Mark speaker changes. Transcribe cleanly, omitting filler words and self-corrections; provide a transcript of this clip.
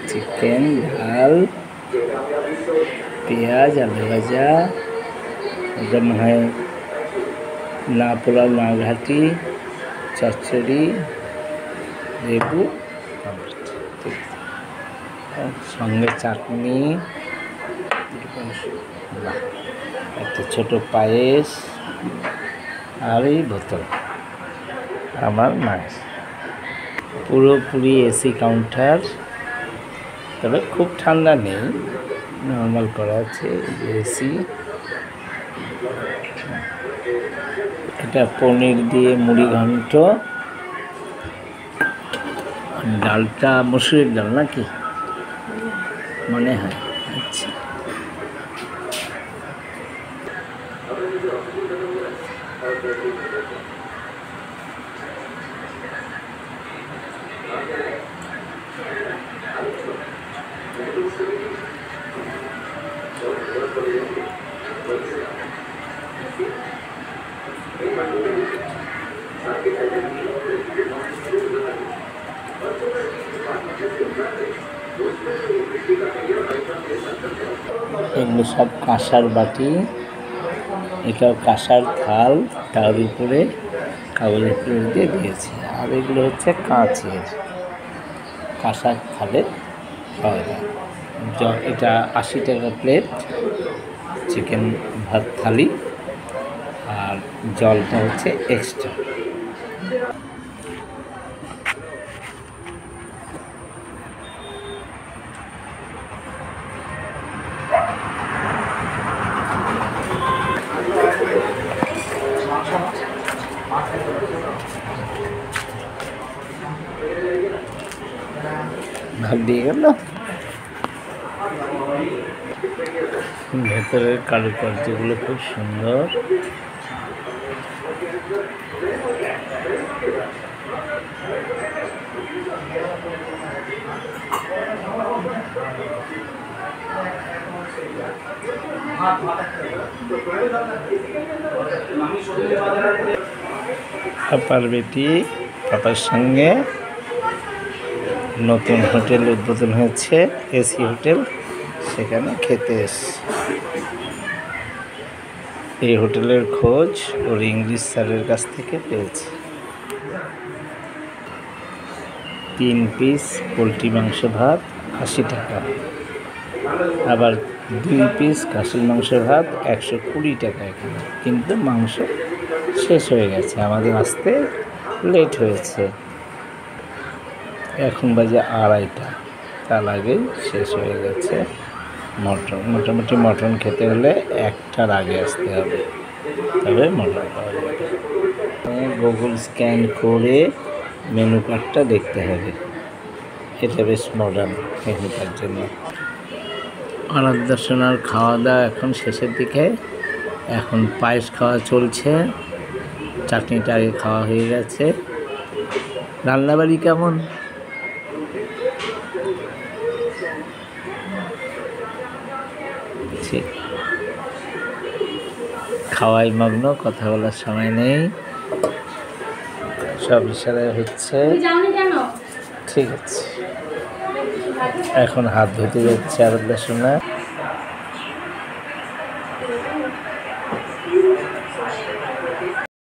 Speaker 1: Chicken, ডাল, পেঁয়াজ, আলু ভাজা, এটা মনে হয় না পোলাও, না ঘাটি, চচ্চড়ি, লেবু, সঙ্গে চাটনি, একটা ছোট পায়েস আর এই বোতল আমার মায়ের। পুরোপুরি এসি কাউন্টার, তবে খুব ঠান্ডা নেই, নর্মাল করা আছে এসি। এটা পনির দিয়ে মুড়ি ঘন্ট, ডালটা মসুরের ডাল নাকি মনে হয়। আচ্ছা, এগুলো সব কাঁসার বাটি, এটাও কাঁসার থাল, তার উপরে কাগজের প্লেট দিয়ে দিয়েছে। আর এগুলো হচ্ছে কাঁচের, কাঁসার থালে খাওয়া যায়। এটা 80 টাকা প্লেট চিকেন ভাত থালি, আর জলটা হচ্ছে এক্সট্রা। ভাগ দিয়ে গেল। ভেতরের কারুকার্যগুলো খুব সুন্দর। পাপার বেটি পাপার সঙ্গে নতুন হোটেল উদ্বোধন হয়েছে, এসি হোটেল, সেখানে খেতে এসছে। এই হোটেলের খোঁজ ওর ইংলিশ স্যারের কাছ থেকে পেয়েছে। 3 পিস পোলট্রি মাংস ভাত 80 টাকা, আবার 2 পিস খাসির মাংস ভাত 120 টাকা এখানে। কিন্তু মাংস শেষ হয়ে গেছে, আমাদের আসতে লেট হয়েছে, এখন বাজে 2:30, তার আগেই শেষ হয়ে গেছে। মোটামুটি মটন খেতে হলে 1টার আগে আসতে হবে, তবে মটন পাওয়া যাবে। গুগল স্ক্যান করে মেনু কার্ডটা দেখতে হবে, এটা বেশ মডার্ন এখানকার জন্য। অন্নদর্শনার খাওয়া দাওয়া এখন শেষের দিকে, এখন পায়েস খাওয়া চলছে, চাটনিটা আগে খাওয়া হয়ে গেছে। রান্নাবাড়ি কেমন? খাওয়াই মগ্ন, কথা বলার সময় নেই, সব ইশারায় হচ্ছে। ঠিক আছে, এখন হাত ধুতে যাচ্ছে আরাধ্যা সোনা।